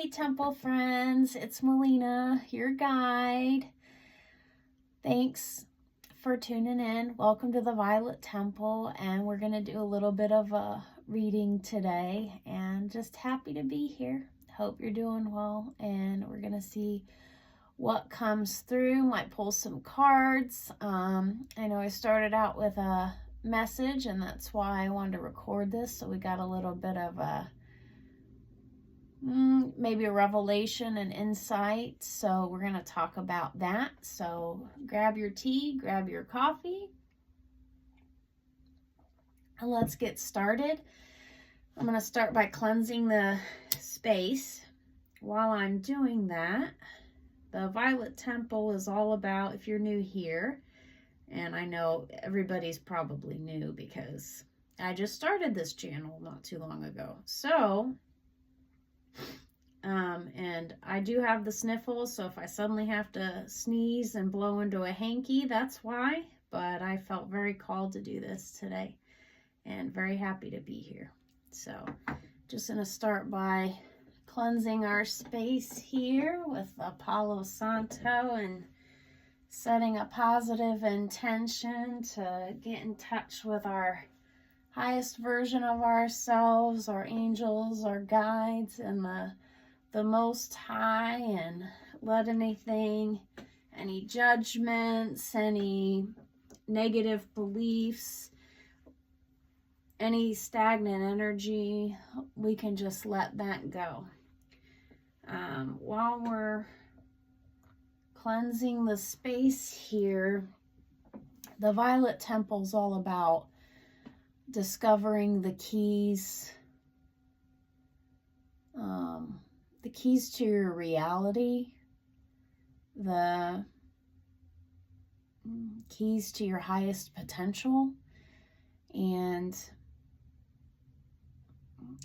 Hey Temple friends, it's Melina, your guide. Thanks for tuning in. Welcome to the Violet Temple, and we're going to do a little bit of a reading today, and just happy to be here. Hope you're doing well, and we're going to see what comes through. Might pull some cards. I know I started out with a message, and that's why I wanted to record this, so we got a little bit of a maybe a revelation and insight. So we're going to talk about that. So grab your tea, grab your coffee, and let's get started. I'm going to start by cleansing the space. While I'm doing that, the Violet Temple is all about, if you're new here, and I know everybody's probably new because I just started this channel not too long ago. So and I do have the sniffles, so if I suddenly have to sneeze and blow into a hanky, that's why. But I felt very called to do this today and very happy to be here. So just going to start by cleansing our space here with the Palo Santo and setting a positive intention to get in touch with our highest version of ourselves, our angels, our guides, and the Most High, and let anything, any judgments, any negative beliefs, any stagnant energy, we can just let that go. While we're cleansing the space here, the Violet Temple is all about discovering the keys to your reality, the keys to your highest potential. And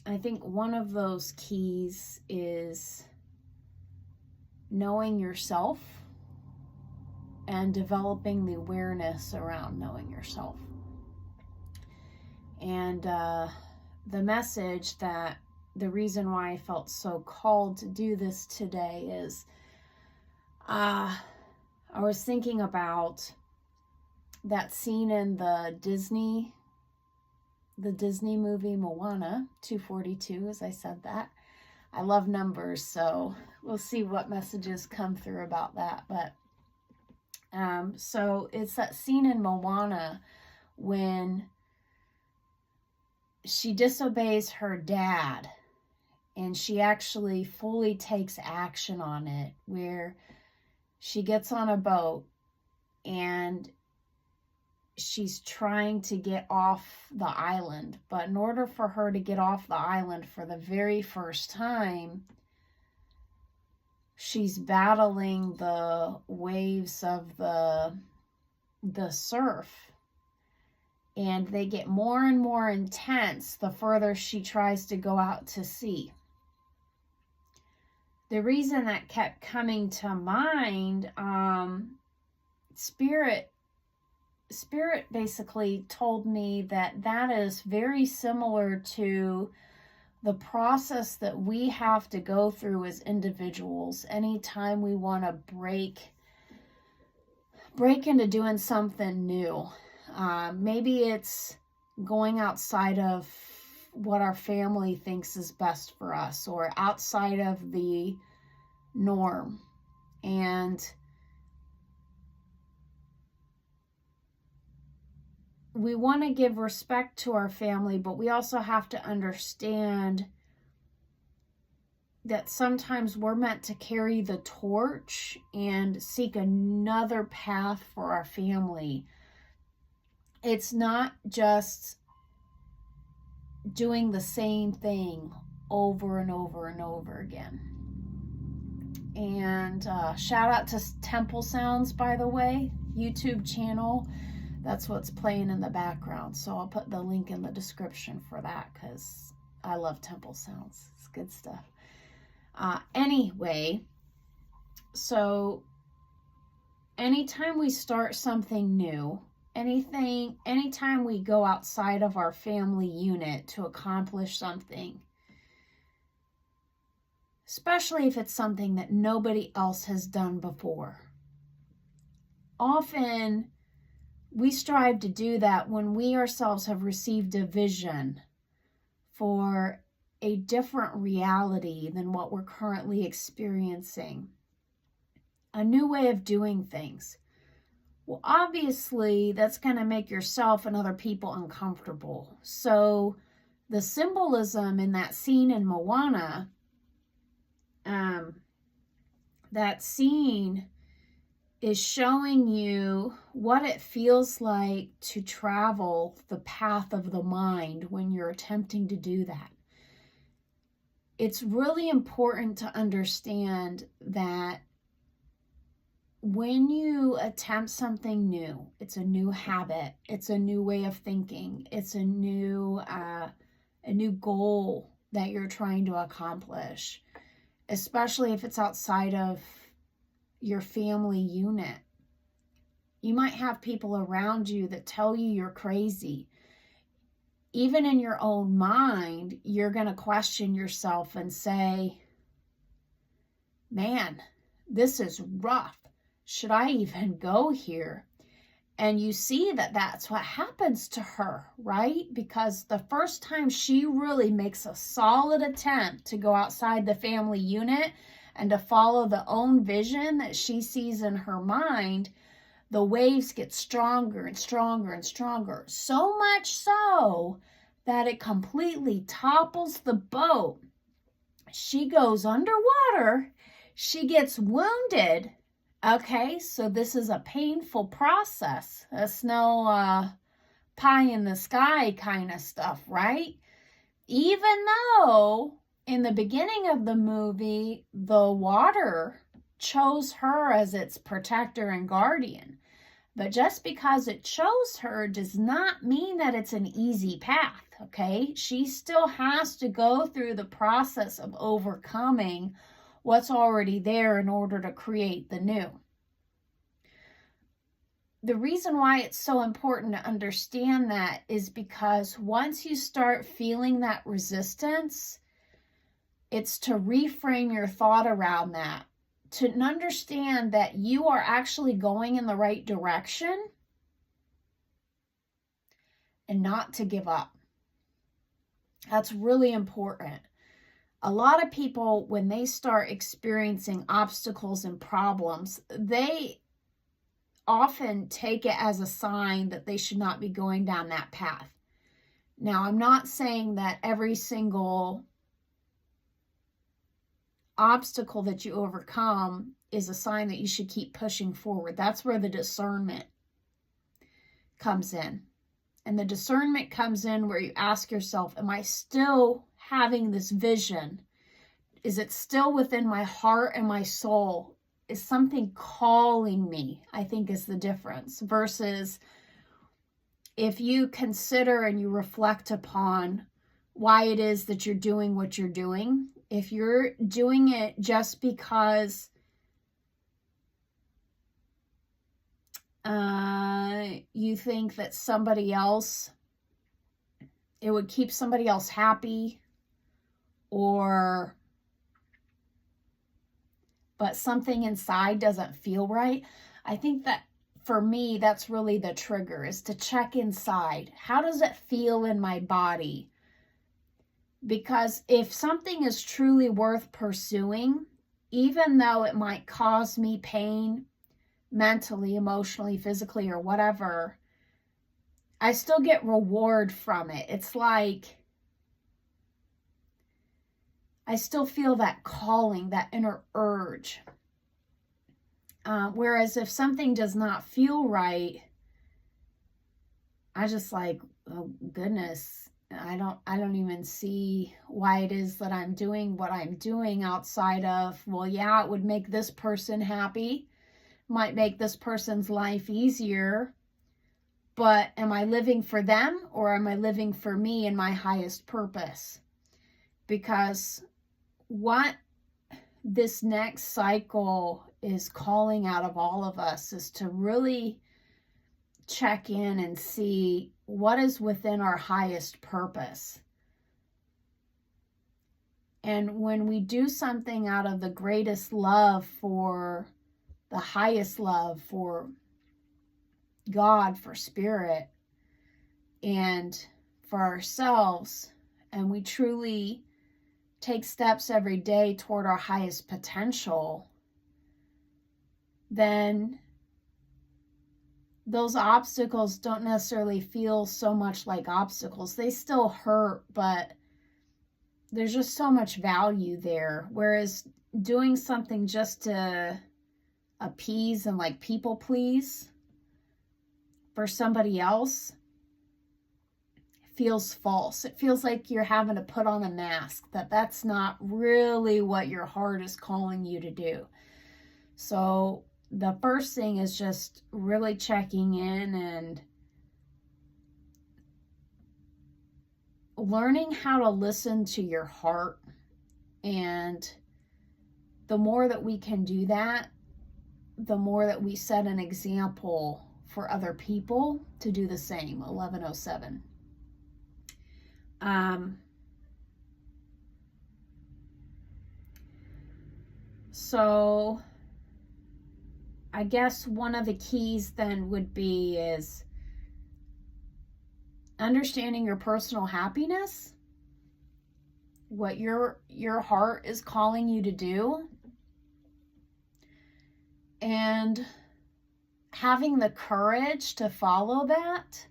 I think one of those keys is knowing yourself and developing the awareness around knowing yourself. And the message that the reason why I felt so called to do this today is I was thinking about that scene in the Disney movie Moana 242, as I said that. I love numbers, so we'll see what messages come through about that. But so it's that scene in Moana when she disobeys her dad, and she actually fully takes action on it, where she gets on a boat and she's trying to get off the island. But in order for her to get off the island for the very first time, she's battling the waves of the surf. And they get more and more intense the further she tries to go out to sea. The reason that kept coming to mind, Spirit basically told me that is very similar to the process that we have to go through as individuals anytime we want to break into doing something new. Maybe it's going outside of what our family thinks is best for us, or outside of the norm. And we want to give respect to our family, but we also have to understand that sometimes we're meant to carry the torch and seek another path for our family. It's not just doing the same thing over and over and over again. And shout out to Temple Sounds, by the way, YouTube channel. That's what's playing in the background. So I'll put the link in the description for that, because I love Temple Sounds. It's good stuff. Anyway, so anytime we start something new, anytime we go outside of our family unit to accomplish something, especially if it's something that nobody else has done before. Often we strive to do that when we ourselves have received a vision for a different reality than what we're currently experiencing, a new way of doing things. Well, obviously, that's going to make yourself and other people uncomfortable. So the symbolism in that scene in Moana, that scene is showing you what it feels like to travel the path of the mind when you're attempting to do that. It's really important to understand that when you attempt something new, it's a new habit, it's a new way of thinking, it's a new goal that you're trying to accomplish, especially if it's outside of your family unit. You might have people around you that tell you you're crazy. Even in your own mind, you're going to question yourself and say, man, this is rough. Should I even go here? And you see that that's what happens to her, right? Because the first time she really makes a solid attempt to go outside the family unit and to follow the own vision that she sees in her mind, the waves get stronger and stronger and stronger. So much so that it completely topples the boat. She goes underwater. She gets wounded. Okay, so this is a painful process. It's no pie in the sky kind of stuff, right? Even though in the beginning of the movie, the water chose her as its protector and guardian. But just because it chose her does not mean that it's an easy path, okay? She still has to go through the process of overcoming what's already there in order to create the new. The reason why it's so important to understand that is because once you start feeling that resistance, it's to reframe your thought around that, to understand that you are actually going in the right direction and not to give up. That's really important. A lot of people, when they start experiencing obstacles and problems, they often take it as a sign that they should not be going down that path. Now, I'm not saying that every single obstacle that you overcome is a sign that you should keep pushing forward. That's where the discernment comes in. And the discernment comes in where you ask yourself, am I still having this vision? Is it still within my heart and my soul? Is something calling me? I think is the difference. Versus if you consider and you reflect upon why it is that you're doing what you're doing, if you're doing it just because you think that somebody else, it would keep somebody else happy, but something inside doesn't feel right. I think that for me, that's really the trigger, is to check inside. How does it feel in my body? Because if something is truly worth pursuing, even though it might cause me pain, mentally, emotionally, physically, or whatever, I still get reward from it. It's like I still feel that calling, that inner urge. Whereas if something does not feel right, I just like, oh goodness, I don't even see why it is that I'm doing what I'm doing outside of, well, yeah, it would make this person happy, might make this person's life easier, but am I living for them or am I living for me and my highest purpose? Because what this next cycle is calling out of all of us is to really check in and see what is within our highest purpose. And when we do something out of the greatest love for the highest love for God, for spirit, and for ourselves, and we truly take steps every day toward our highest potential, then those obstacles don't necessarily feel so much like obstacles. They still hurt, but there's just so much value there. Whereas doing something just to appease and like people please for somebody else feels false. It feels like you're having to put on a mask, that's not really what your heart is calling you to do. So the first thing is just really checking in and learning how to listen to your heart. And the more that we can do that, the more that we set an example for other people to do the same. 1107. So I guess one of the keys then would be is understanding your personal happiness, what your heart is calling you to do, and having the courage to follow that,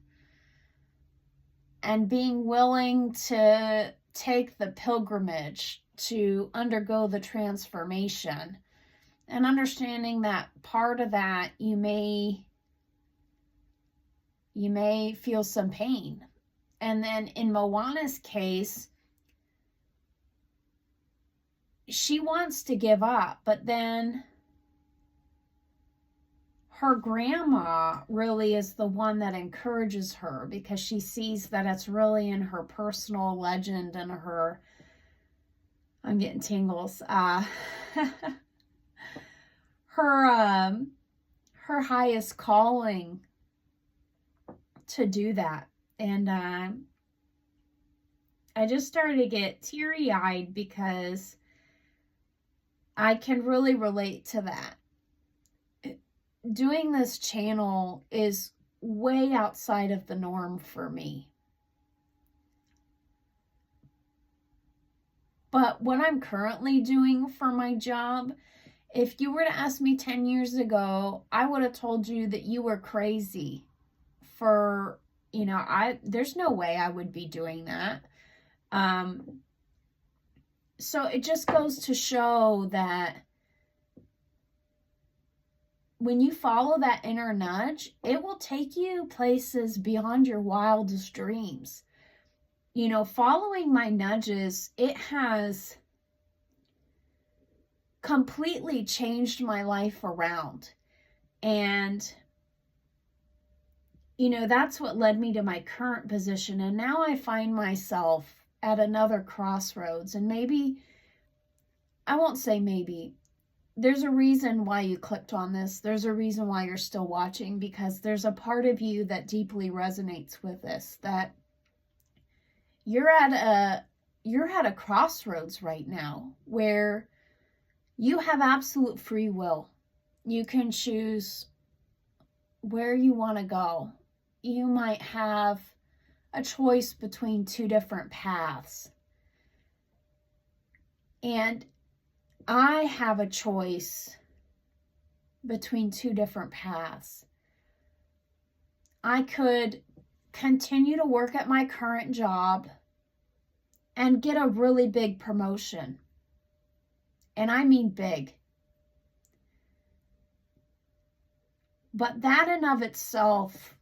and being willing to take the pilgrimage to undergo the transformation, and understanding that part of that you may feel some pain. And then in Moana's case, she wants to give up, but then her grandma really is the one that encourages her, because she sees that it's really in her personal legend and her, I'm getting tingles, her highest calling to do that. And I just started to get teary-eyed because I can really relate to that. Doing this channel is way outside of the norm for me. But what I'm currently doing for my job, if you were to ask me 10 years ago, I would have told you that you were crazy for, there's no way I would be doing that. So it just goes to show that when you follow that inner nudge, it will take you places beyond your wildest dreams. Following my nudges, it has completely changed my life around. And, that's what led me to my current position. And now I find myself at another crossroads. And maybe, I won't say maybe, there's a reason why you clicked on this. There's a reason why you're still watching, because there's a part of you that deeply resonates with this, that you're at a crossroads right now where you have absolute free will. You can choose where you want to go. You might have a choice between two different paths. And I have a choice between two different paths. I could continue to work at my current job and get a really big promotion. And I mean big. But that in of itself,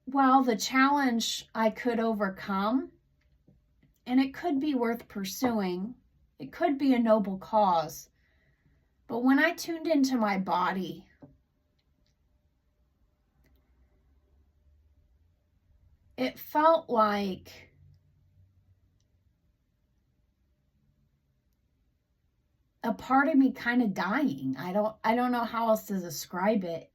well, the challenge I could overcome, and it could be worth pursuing. It could be a noble cause. But when I tuned into my body, it felt like a part of me kind of dying. I don't know how else to describe it.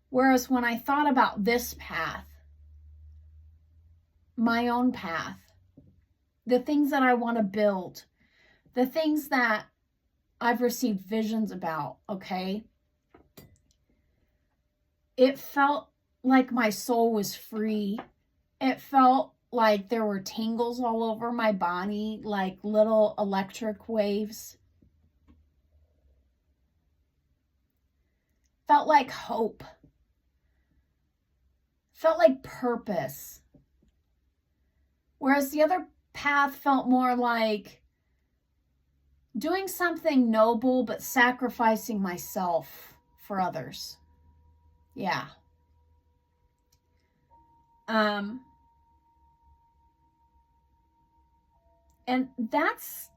Whereas when I thought about this path, my own path, the things that I want to build, the things that I've received visions about, okay? It felt like my soul was free. It felt like there were tingles all over my body, like little electric waves. Felt like hope. Felt like purpose. Whereas the other path felt more like doing something noble but sacrificing myself for others. Yeah. And that's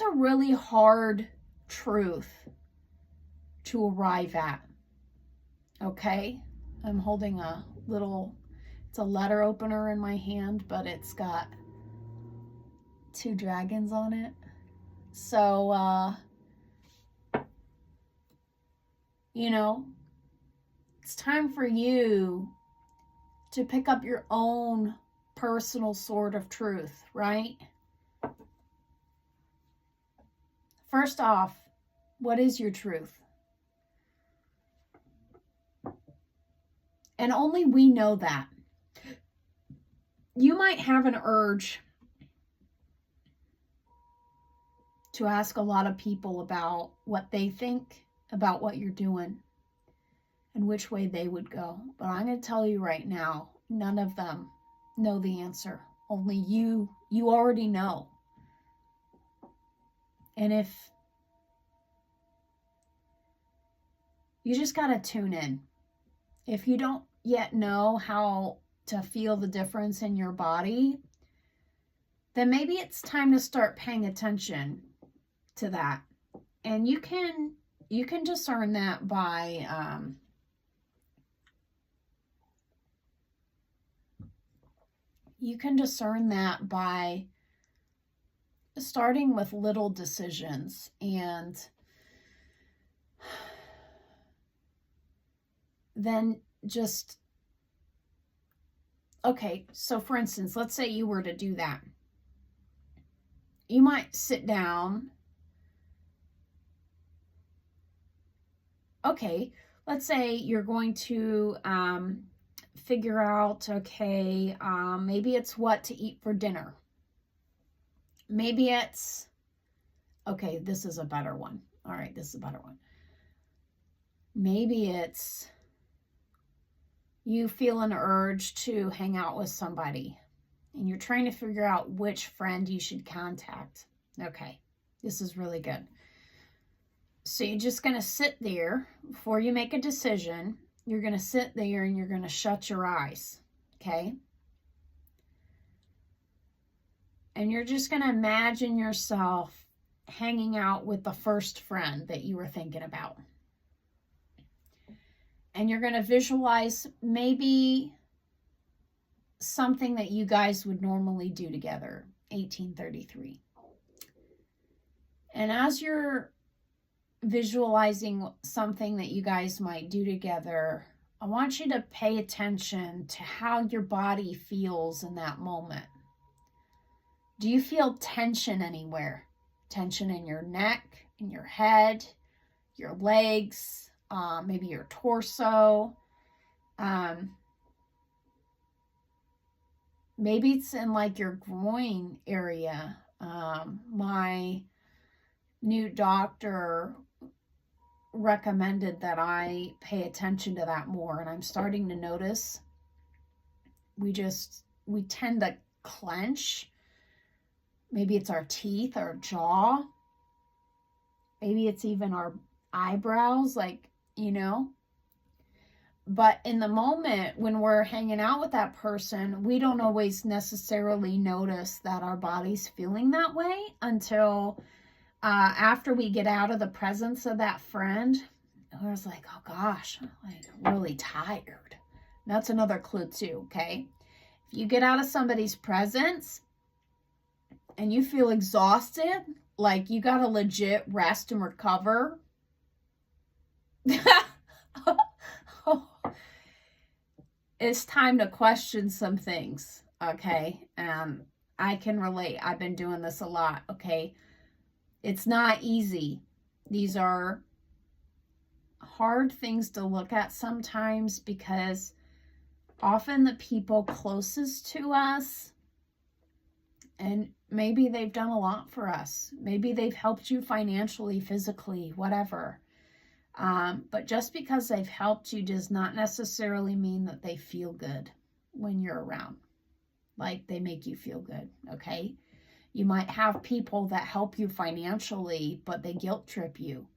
a really hard truth to arrive at. Okay? I'm holding it's a letter opener in my hand, but it's got 2 dragons on it. So, it's time for you to pick up your own personal sword of truth, right? First off, what is your truth? And only we know that. You might have an urge to ask a lot of people about what they think about what you're doing and which way they would go. But I'm going to tell you right now, none of them know the answer. Only you already know. And if you just got to tune in. If you don't yet know how to feel the difference in your body, then maybe it's time to start paying attention to that. And you can discern that by starting with little decisions. And then just, okay, so for instance, let's say you were to do that. You might sit down. Okay, let's say you're going to figure out, okay, maybe it's what to eat for dinner. Maybe it's, okay, this is a better one. All right, this is a better one. Maybe it's you feel an urge to hang out with somebody and you're trying to figure out which friend you should contact. Okay, this is really good. So you're just going to sit there before you make a decision. You're going to sit there and you're going to shut your eyes, okay? And you're just going to imagine yourself hanging out with the first friend that you were thinking about. And you're going to visualize maybe something that you guys would normally do together, 1833. And as you're visualizing something that you guys might do together, I want you to pay attention to how your body feels in that moment. Do you feel tension anywhere? Tension in your neck, in your head, your legs, maybe your torso. Maybe it's in like your groin area. My new doctor recommended that I pay attention to that more, and I'm starting to notice we tend to clench. Maybe it's our teeth, our jaw. Maybe it's even our eyebrows, But in the moment when we're hanging out with that person, we don't always necessarily notice that our body's feeling that way until after we get out of the presence of that friend. I was like, oh gosh, I'm really tired. That's another clue too, okay? If you get out of somebody's presence and you feel exhausted, like you got to legit rest and recover. it's time to question some things, okay? I can relate. I've been doing this a lot, okay? It's not easy. These are hard things to look at sometimes because often the people closest to us, and maybe they've done a lot for us. Maybe they've helped you financially, physically, whatever. But just because they've helped you does not necessarily mean that they feel good when you're around. Like they make you feel good, okay? You might have people that help you financially, but they guilt trip you.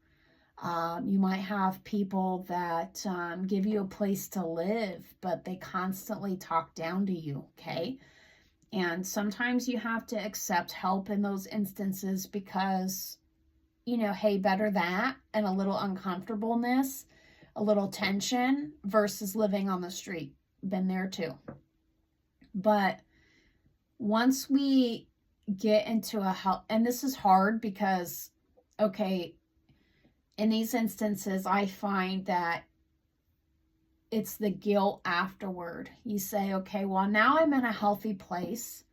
You might have people that give you a place to live, but they constantly talk down to you, okay? And sometimes you have to accept help in those instances because, you know, hey, better that and a little uncomfortableness, a little tension versus living on the street. Been there too. But once we get into a help, and this is hard because, okay, in these instances, I find that it's the guilt afterward. You say, okay, well, now I'm in a healthy place.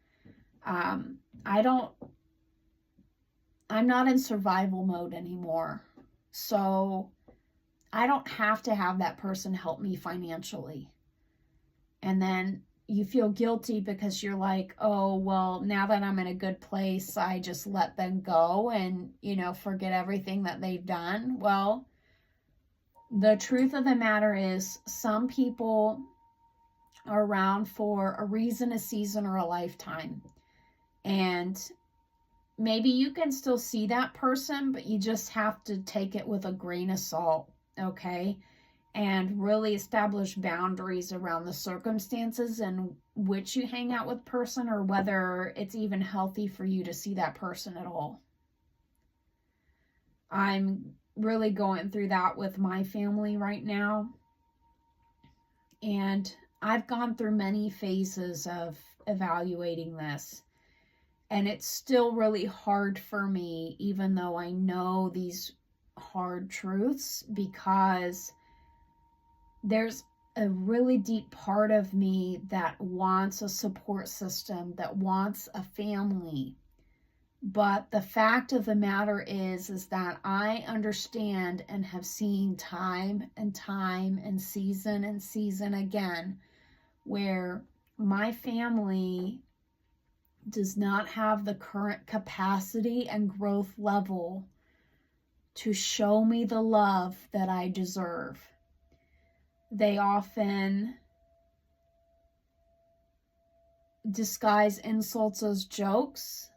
I'm not in survival mode anymore. So I don't have to have that person help me financially. And then you feel guilty because you're like, oh, well, now that I'm in a good place, I just let them go and, you know, forget everything that they've done. Well, the truth of the matter is some people are around for a reason, a season, or a lifetime. And maybe you can still see that person, but you just have to take it with a grain of salt, okay? And really establish boundaries around the circumstances in which you hang out with person, or whether it's even healthy for you to see that person at all. I'm really going through that with my family right now. And I've gone through many phases of evaluating this. And it's still really hard for me, even though I know these hard truths, because there's a really deep part of me that wants a support system, that wants a family. But the fact of the matter is that I understand and have seen time and season again where my family does not have the current capacity and growth level to show me the love that I deserve. They often disguise insults as jokes.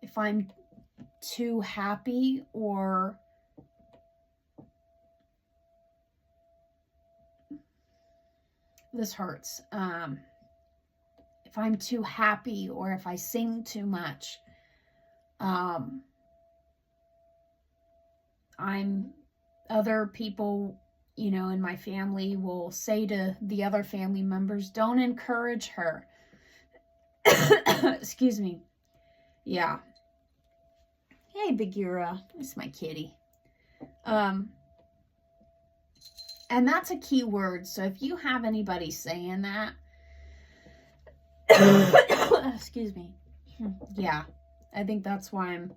If I'm too happy, or this hurts, if I'm too happy, or if I sing too much, other people, you know, in my family will say to the other family members, don't encourage her. Excuse me. Yeah. Hey, Bagheera. It's my kitty. And that's a key word. So if you have anybody saying that, excuse me. Yeah. I think that's why I'm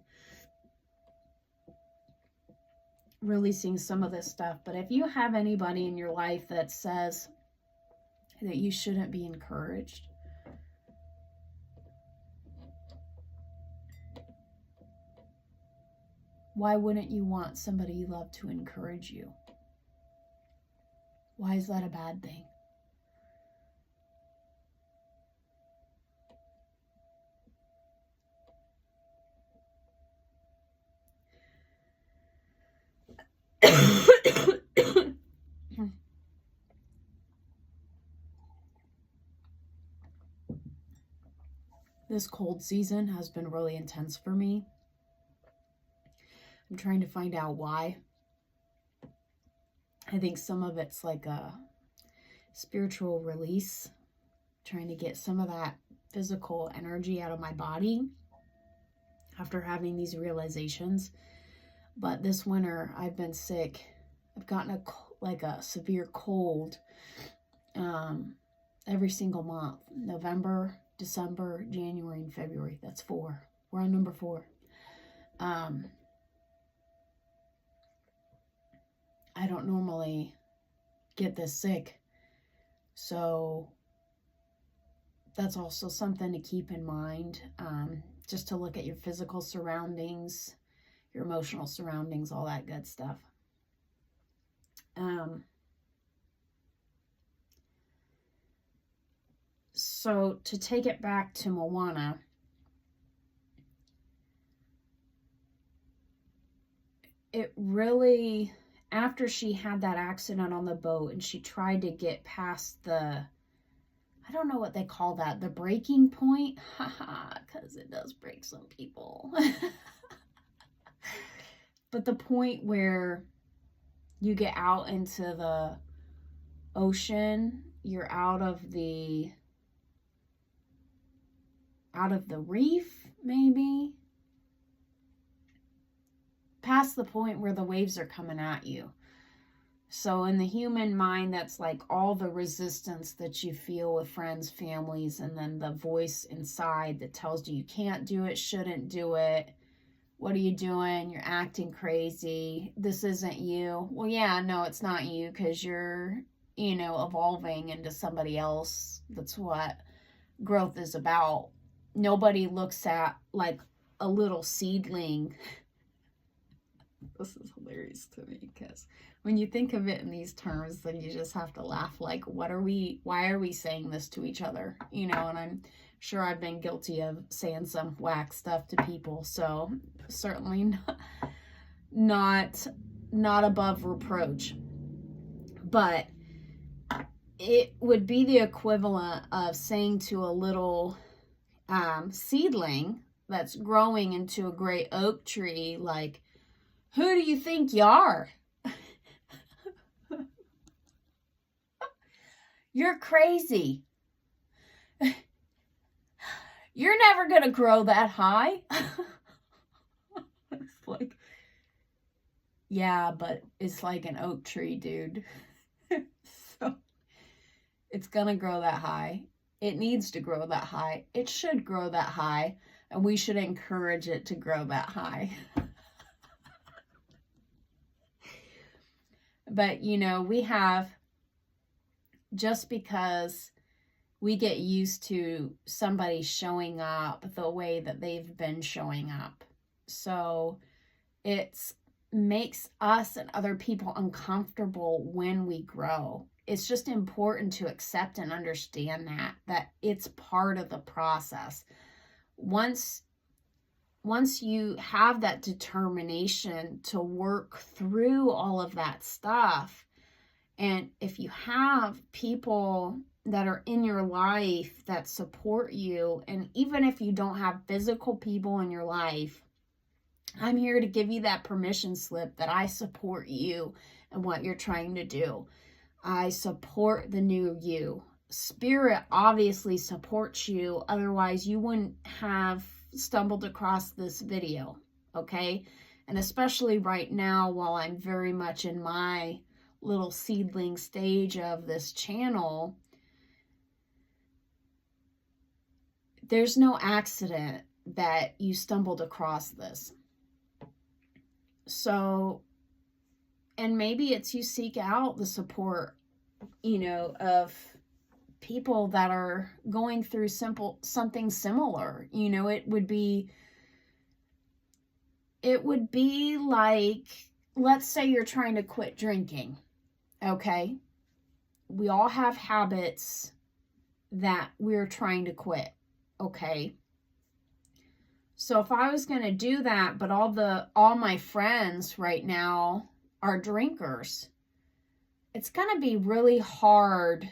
releasing some of this stuff. But if you have anybody in your life that says that you shouldn't be encouraged, why wouldn't you want somebody you love to encourage you? Why is that a bad thing? This cold season has been really intense for me. I'm trying to find out why. I think some of it's like a spiritual release, trying to get some of that physical energy out of my body after having these realizations. But this winter, I've been sick. I've gotten a severe cold, every single month. November, December, January, and February. That's 4. We're on number 4. I don't normally get this sick. So that's also something to keep in mind. Just to look at your physical surroundings, your emotional surroundings, all that good stuff. So to take it back to Moana, it really, after she had that accident on the boat and she tried to get past the, I don't know what they call that, the breaking point, because it does break some people. But the point where you get out into the ocean, you're out of the reef, maybe, past the point where the waves are coming at you. So in the human mind, that's like all the resistance that you feel with friends, families, and then the voice inside that tells you can't do it, shouldn't do it. What are you doing? You're acting crazy. This isn't you. Well, yeah, no, it's not you, because you're, evolving into somebody else. That's what growth is about. Nobody looks at like a little seedling. This is hilarious to me, because when you think of it in these terms, then you just have to laugh. Like, why are we saying this to each other? And I'm sure I've been guilty of saying some whack stuff to people. So certainly not above reproach. But it would be the equivalent of saying to a little seedling that's growing into a great oak tree, like, who do you think you are? You're crazy. You're never going to grow that high. It's like, yeah, but it's like an oak tree, dude. So it's going to grow that high. It needs to grow that high. It should grow that high. And we should encourage it to grow that high. But, we have, just because we get used to somebody showing up the way that they've been showing up. So it makes us and other people uncomfortable when we grow. It's just important to accept and understand that it's part of the process. Once you have that determination to work through all of that stuff, and if you have people that are in your life that support you, and even if you don't have physical people in your life, I'm here to give you that permission slip that I support you and what you're trying to do. I support the new you. Spirit obviously supports you, otherwise you wouldn't have stumbled across this video, okay? And especially right now, while I'm very much in my little seedling stage of this channel, there's no accident that you stumbled across this. So, and maybe it's you seek out the support, of people that are going through something similar. It would be like, let's say you're trying to quit drinking, okay? We all have habits that we're trying to quit, okay? So if I was going to do that, but all my friends right now are drinkers, it's going to be really hard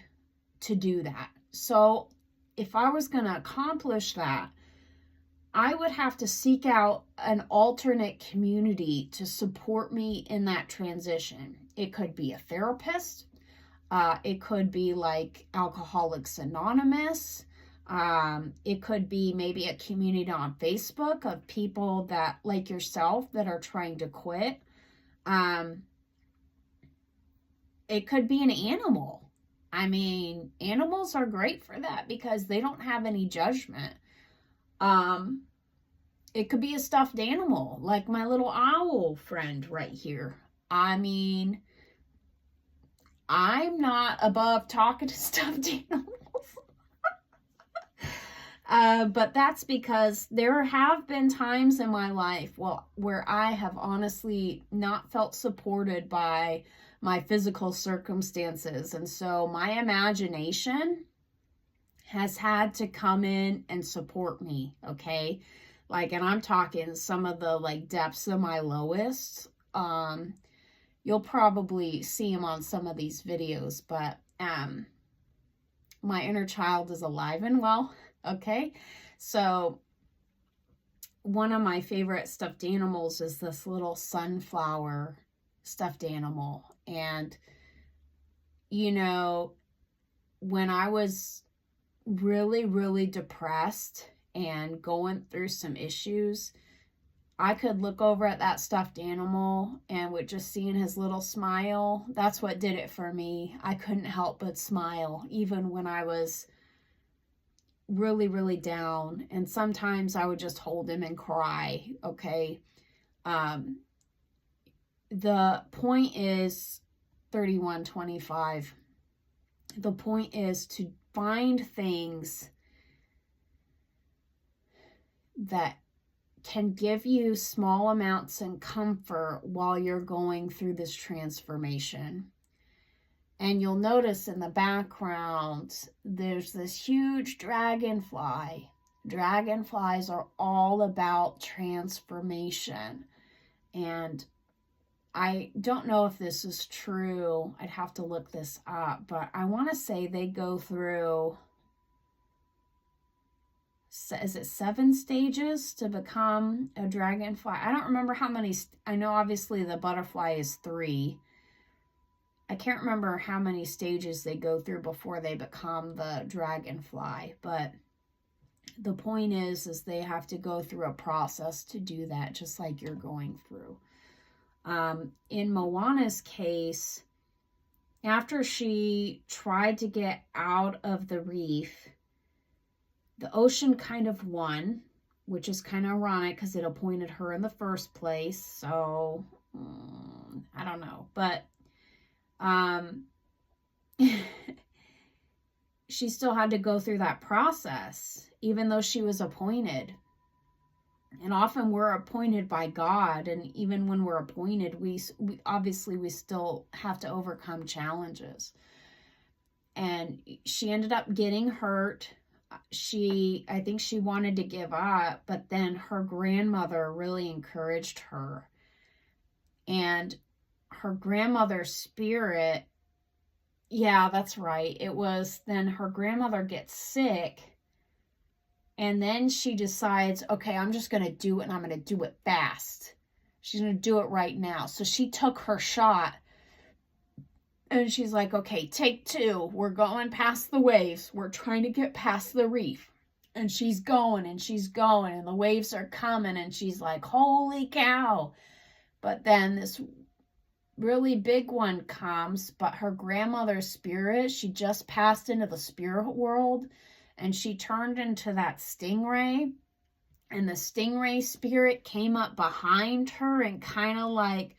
to do that. So if I was going to accomplish that, I would have to seek out an alternate community to support me in that transition. It could be a therapist. It could be like Alcoholics Anonymous. It could be maybe a community on Facebook of people that, like yourself, that are trying to quit. It could be an animal. I mean, animals are great for that because they don't have any judgment. It could be a stuffed animal, like my little owl friend right here. I mean, I'm not above talking to stuffed animals. But that's because there have been times in my life where I have honestly not felt supported by my physical circumstances. And so my imagination has had to come in and support me, okay? Like, and I'm talking some of the like depths of my lowest. You'll probably see them on some of these videos, but my inner child is alive and well, okay? So one of my favorite stuffed animals is this little sunflower stuffed animal. And, you know, when I was really, really depressed and going through some issues, I could look over at that stuffed animal and with just seeing his little smile, that's what did it for me. I couldn't help but smile, even when I was really, really down. And sometimes I would just hold him and cry, okay? The point is 3125. The point is to find things that can give you small amounts of comfort while you're going through this transformation. And you'll notice in the background, there's this huge dragonfly. Dragonflies are all about transformation. And I don't know if this is true. I'd have to look this up, but I want to say they go through, is it 7 stages to become a dragonfly? I don't remember how many. I know obviously the butterfly is 3. I can't remember how many stages they go through before they become the dragonfly, but the point is they have to go through a process to do that, just like you're going through. In Moana's case, after she tried to get out of the reef, the ocean kind of won, which is kind of ironic because it appointed her in the first place. So, I don't know. But she still had to go through that process, even though she was appointed. And often we're appointed by God, and even when we're appointed, we obviously we still have to overcome challenges. And she ended up getting hurt. I think she wanted to give up, but then her grandmother really encouraged her. And her grandmother's spirit, yeah, that's right. It was then her grandmother gets sick. And then she decides, okay, I'm just going to do it, and I'm going to do it fast. She's going to do it right now. So she took her shot, and she's like, okay, take 2. We're going past the waves. We're trying to get past the reef. And she's going, and she's going, and the waves are coming, and she's like, holy cow. But then this really big one comes, but her grandmother's spirit, she just passed into the spirit world, and she turned into that stingray, and the stingray spirit came up behind her and kind of like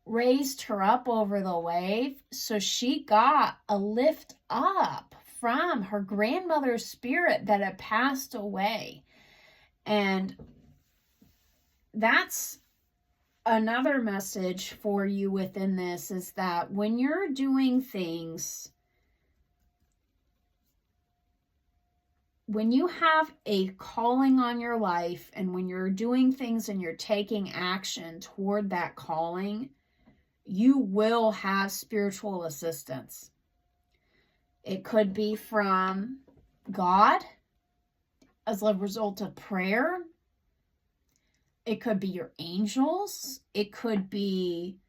raised her up over the wave. So she got a lift up from her grandmother's spirit that had passed away. And that's another message for you within this, is that when you're doing things, when you have a calling on your life, and when you're doing things and you're taking action toward that calling, you will have spiritual assistance. It could be from God as a result of prayer. It could be your angels. It could be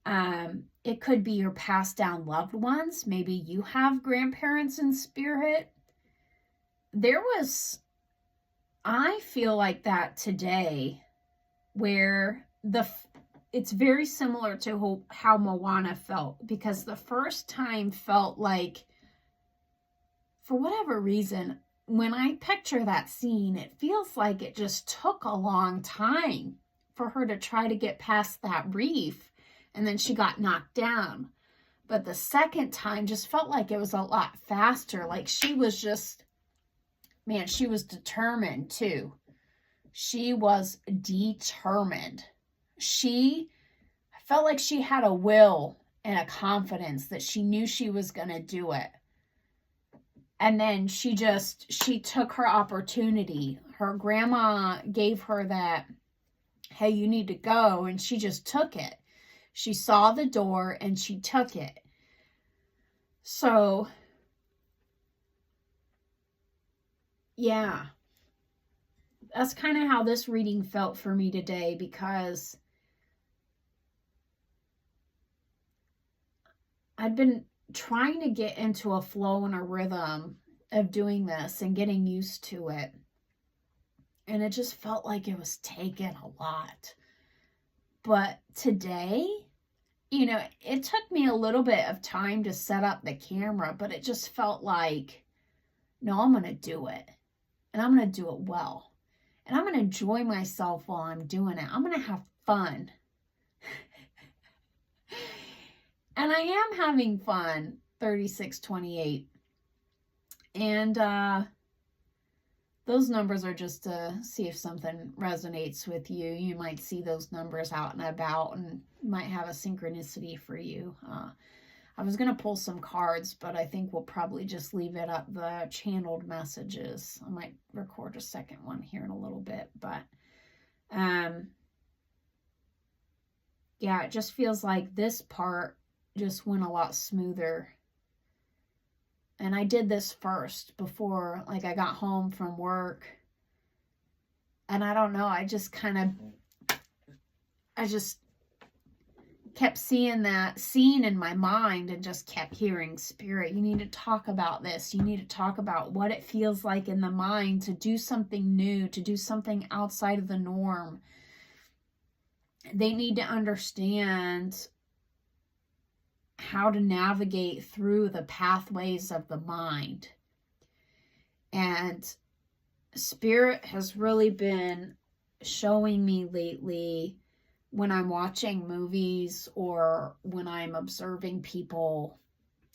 your passed down loved ones. Maybe you have grandparents in spirit. I feel like that today, where it's very similar to how Moana felt, because the first time felt like, for whatever reason, when I picture that scene, it feels like it just took a long time for her to try to get past that reef, and then she got knocked down. But the second time just felt like it was a lot faster. Like she was just, man, she was determined too. She was determined. I felt like she had a will and a confidence that she knew she was going to do it. And then she took her opportunity. Her grandma gave her that, hey, you need to go. And she just took it. She saw the door and she took it. So, yeah, that's kind of how this reading felt for me today, because I'd been trying to get into a flow and a rhythm of doing this and getting used to it. And it just felt like it was taking a lot. But today, it took me a little bit of time to set up the camera, but it just felt like, no, I'm going to do it. And I'm going to do it well. And I'm going to enjoy myself while I'm doing it. I'm going to have fun. And I am having fun, 3628. And those numbers are just to see if something resonates with you. You might see those numbers out and about and might have a synchronicity for you. I was going to pull some cards, but I think we'll probably just leave it at the channeled messages. I might record a second one here in a little bit, but yeah, it just feels like this part just went a lot smoother. And I did this first before, like, I got home from work. And I don't know, I just kept seeing that scene in my mind and just kept hearing, Spirit, you need to talk about this. You need to talk about what it feels like in the mind to do something new, to do something outside of the norm. They need to understand how to navigate through the pathways of the mind. And Spirit has really been showing me lately, when I'm watching movies or when I'm observing people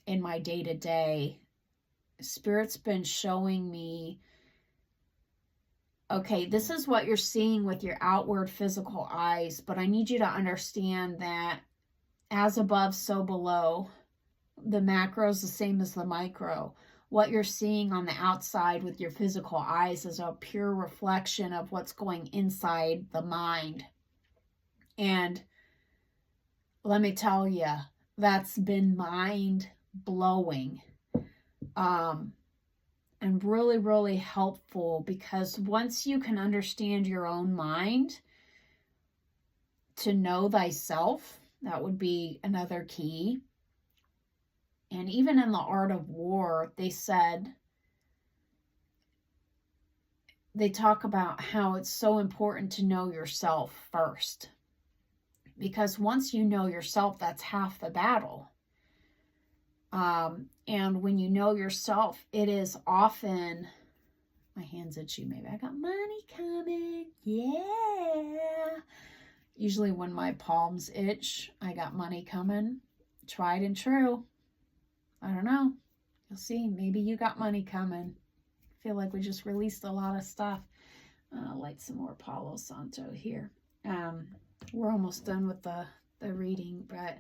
in my day-to-day, Spirit's been showing me, okay, this is what you're seeing with your outward physical eyes, but I need you to understand that as above, so below. The macro is the same as the micro. What you're seeing on the outside with your physical eyes is a pure reflection of what's going inside the mind. And let me tell you, that's been mind-blowing. And really, really helpful, because once you can understand your own mind, to know thyself, that would be another key. And even in the Art of War, they talk about how it's so important to know yourself first. Because once you know yourself, that's half the battle. And when you know yourself, it is often, my hand's itchy, maybe I got money coming, yeah. Usually when my palms itch, I got money coming. Tried and true. I don't know. You'll see. Maybe you got money coming. I feel like we just released a lot of stuff. I'll light some more Palo Santo here. We're almost done with the reading, but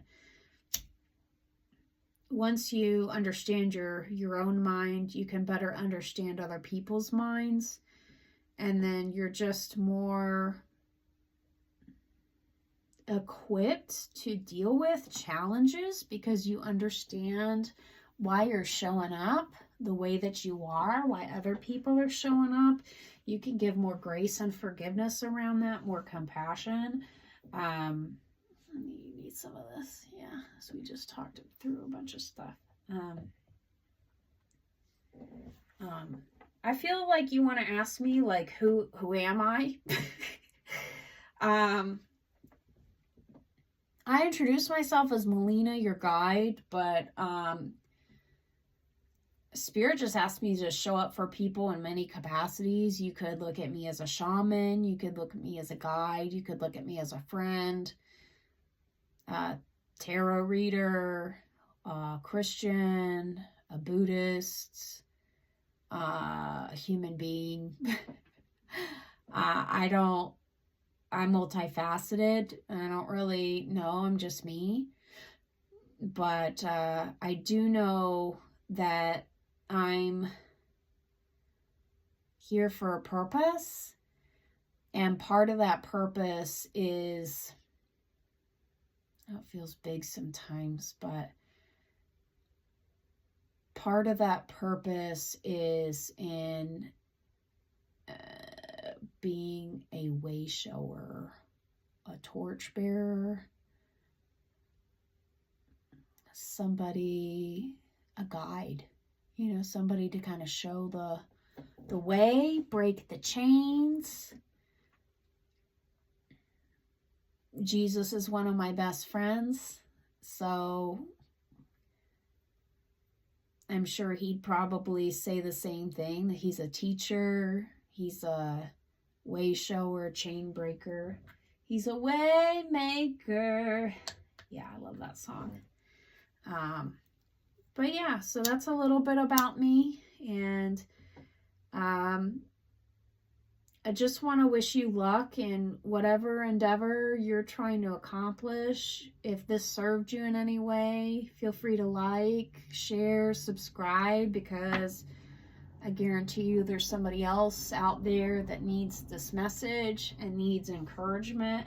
once you understand your own mind, you can better understand other people's minds. And then you're just more equipped to deal with challenges, because you understand why you're showing up the way that you are, why other people are showing up. You can give more grace and forgiveness around that, more compassion. You need some of this, yeah, so we just talked through a bunch of stuff. I feel like you want to ask me, like, who am I? I introduce myself as Melina, your guide, but Spirit just asked me to show up for people in many capacities. You could look at me as a shaman. You could look at me as a guide. You could look at me as a friend, a tarot reader, a Christian, a Buddhist, a human being. I'm multifaceted. I don't really know. I'm just me. But I do know that I'm here for a purpose, and part of that purpose is, oh, it feels big sometimes, but part of that purpose is in being a way shower, a torch bearer, somebody, a guide, somebody to kind of show the way, break the chains. Jesus is one of my best friends, so I'm sure he'd probably say the same thing, that he's a teacher, he's a way shower, chain breaker, he's a way maker. Yeah, I love that song. But yeah, so that's a little bit about me, and I just want to wish you luck in whatever endeavor you're trying to accomplish. If this served you in any way, feel free to like, share, subscribe, because I guarantee you there's somebody else out there that needs this message and needs encouragement.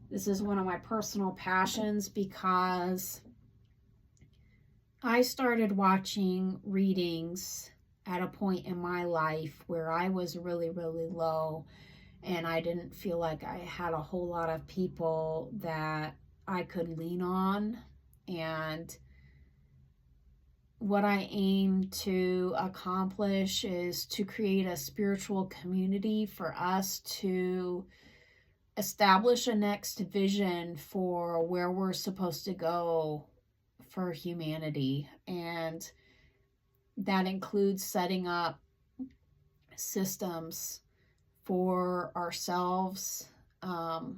This is one of my personal passions, because I started watching readings at a point in my life where I was really, really low, and I didn't feel like I had a whole lot of people that I could lean on. And what I aim to accomplish is to create a spiritual community for us to establish a next vision for where we're supposed to go for humanity. And that includes setting up systems for ourselves, and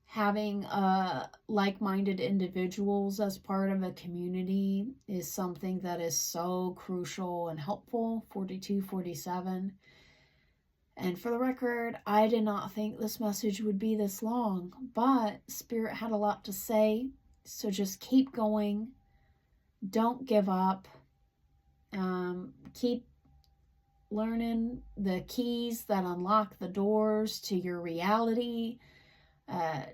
having like-minded individuals as part of a community is something that is so crucial and helpful. 4247. And for the record, I did not think this message would be this long, but Spirit had a lot to say, so just keep going. Don't give up. Keep learning the keys that unlock the doors to your reality.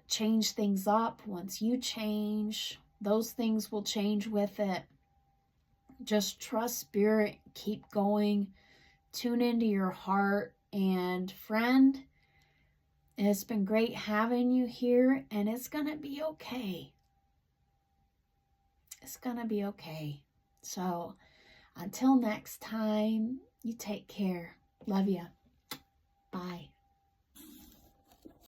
Change things up. Once you change, those things will change with it. Just trust Spirit. Keep going. Tune into your heart. And friend, it's been great having you here, and it's going to be okay. It's going to be okay. So until next time, you take care. Love ya. Bye.